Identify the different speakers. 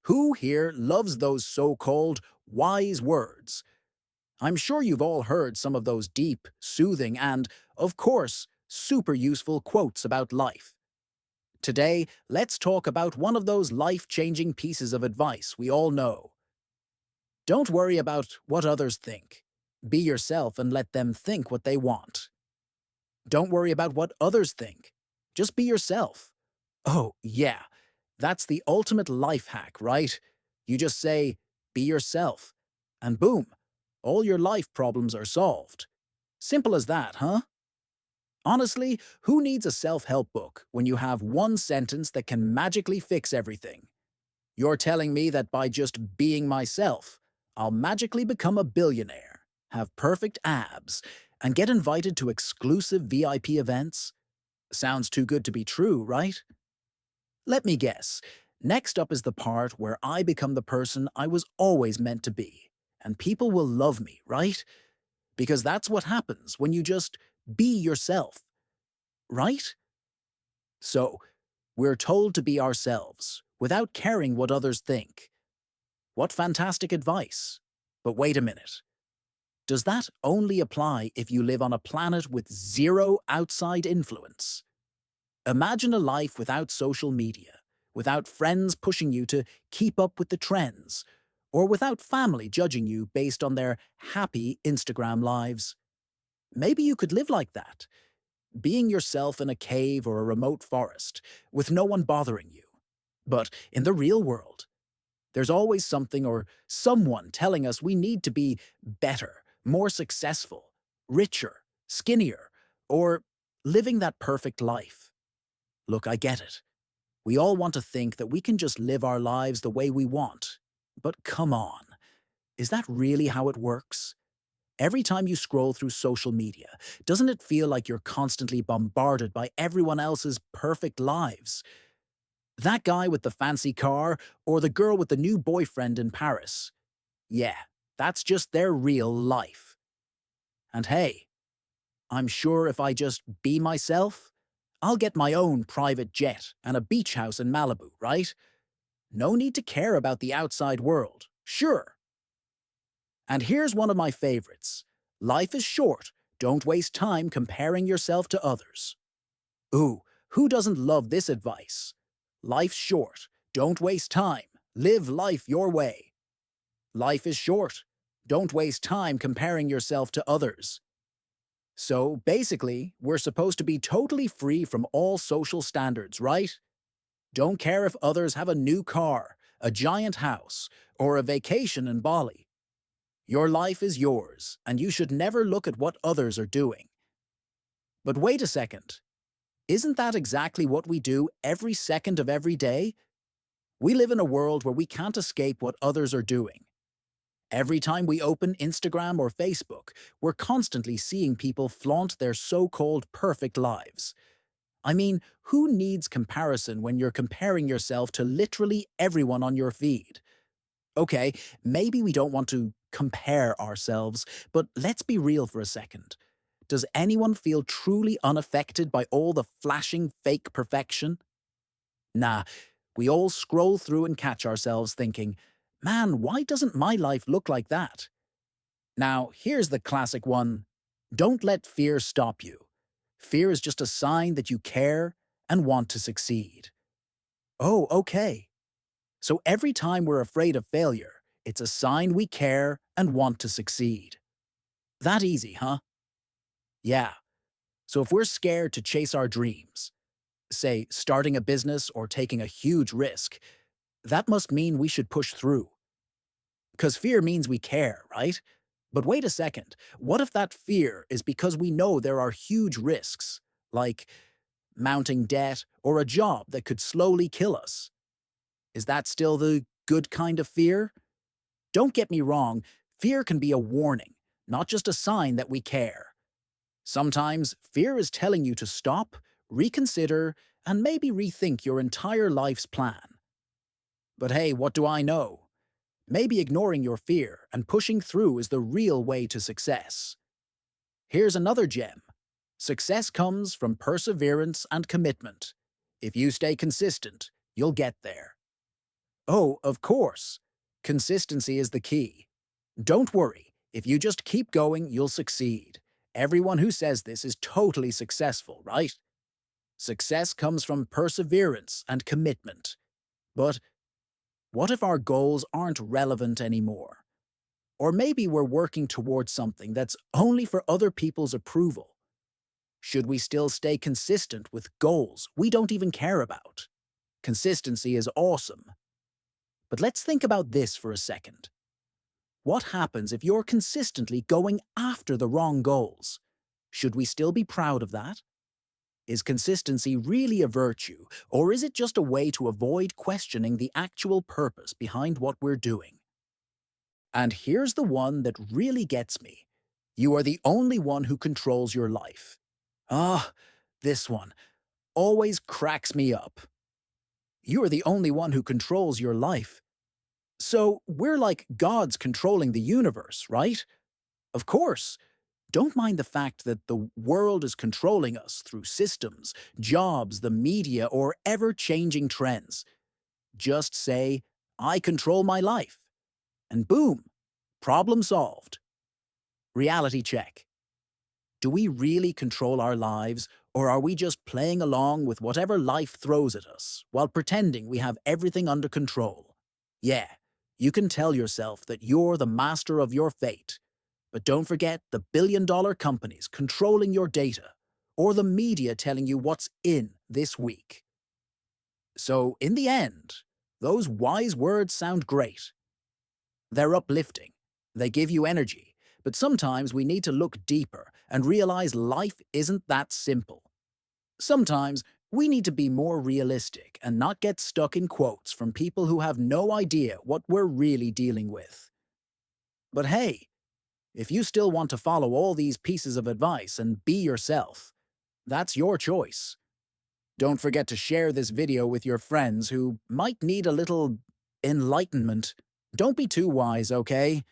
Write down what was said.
Speaker 1: Who here loves those so-called wise words? I'm sure you've all heard some of those deep, soothing, and, of course, super useful quotes about life. Today, let's talk about one of those life-changing pieces of advice we all know. Don't worry about what others think. Be yourself and let them think what they want. Don't worry about what others think. Just be yourself. Oh, yeah, that's the ultimate life hack, right? You just say, be yourself, and boom, all your life problems are solved. Simple as that, huh? Honestly, who needs a self-help book when you have one sentence that can magically fix everything? You're telling me that by just being myself, I'll magically become a billionaire, have perfect abs, and get invited to exclusive VIP events? Sounds too good to be true, right? Let me guess. Next up is the part where I become the person I was always meant to be, and people will love me, right? Because that's what happens when you just be yourself, right? So, we're told to be ourselves, without caring what others think. What fantastic advice. But wait a minute. Does that only apply if you live on a planet with zero outside influence? Imagine a life without social media, without friends pushing you to keep up with the trends, or without family judging you based on their happy Instagram lives. Maybe you could live like that, being yourself in a cave or a remote forest, with no one bothering you. But in the real world, there's always something or someone telling us we need to be better, more successful, richer, skinnier, or living that perfect life. Look, I get it. We all want to think that we can just live our lives the way we want. But come on, is that really how it works? Every time you scroll through social media, doesn't it feel like you're constantly bombarded by everyone else's perfect lives? That guy with the fancy car, or the girl with the new boyfriend in Paris. Yeah, that's just their real life. And hey, I'm sure if I just be myself, I'll get my own private jet and a beach house in Malibu, right? No need to care about the outside world, sure. And here's one of my favorites. Life is short. Don't waste time comparing yourself to others. Ooh, who doesn't love this advice? Life's short. Don't waste time. Live life your way. Life is short. Don't waste time comparing yourself to others. So basically, we're supposed to be totally free from all social standards, right? Don't care if others have a new car, a giant house, or a vacation in Bali. Your life is yours, and you should never look at what others are doing. But wait a second. Isn't that exactly what we do every second of every day? We live in a world where we can't escape what others are doing. Every time we open Instagram or Facebook, we're constantly seeing people flaunt their so-called perfect lives. I mean, who needs comparison when you're comparing yourself to literally everyone on your feed? Okay, maybe we don't want to compare ourselves, but let's be real for a second. Does anyone feel truly unaffected by all the flashing fake perfection? Nah, we all scroll through and catch ourselves thinking, man, why doesn't my life look like that? Now, here's the classic one. Don't let fear stop you. Fear is just a sign that you care and want to succeed. Oh, okay. So every time we're afraid of failure, it's a sign we care and want to succeed. That easy, huh? Yeah. So if we're scared to chase our dreams, say starting a business or taking a huge risk, that must mean we should push through. Because fear means we care, right? But wait a second, what if that fear is because we know there are huge risks, like mounting debt or a job that could slowly kill us? Is that still the good kind of fear? Don't get me wrong, fear can be a warning, not just a sign that we care. Sometimes fear is telling you to stop, reconsider, and maybe rethink your entire life's plan. But hey, what do I know? Maybe ignoring your fear and pushing through is the real way to success. Here's another gem. Success comes from perseverance and commitment. If you stay consistent, you'll get there. Oh, of course. Consistency is the key. Don't worry, if you just keep going, you'll succeed. Everyone who says this is totally successful, right? Success comes from perseverance and commitment. But what if our goals aren't relevant anymore? Or maybe we're working towards something that's only for other people's approval. Should we still stay consistent with goals we don't even care about? Consistency is awesome. But let's think about this for a second. What happens if you're consistently going after the wrong goals? Should we still be proud of that? Is consistency really a virtue, or is it just a way to avoid questioning the actual purpose behind what we're doing? And here's the one that really gets me. You are the only one who controls your life. Ah, this one always cracks me up. You are the only one who controls your life. So we're like gods controlling the universe, right? Of course. Don't mind the fact that the world is controlling us through systems, jobs, the media, or ever-changing trends. Just say, I control my life. And boom, problem solved. Reality check. Do we really control our lives, or are we just playing along with whatever life throws at us, while pretending we have everything under control? Yeah, you can tell yourself that you're the master of your fate, but don't forget the billion-dollar companies controlling your data, or the media telling you what's in this week. So, in the end, those wise words sound great. They're uplifting. They give you energy. But sometimes we need to look deeper and realize life isn't that simple. Sometimes we need to be more realistic and not get stuck in quotes from people who have no idea what we're really dealing with. But hey, if you still want to follow all these pieces of advice and be yourself, that's your choice. Don't forget to share this video with your friends who might need a little enlightenment. Don't be too wise, okay?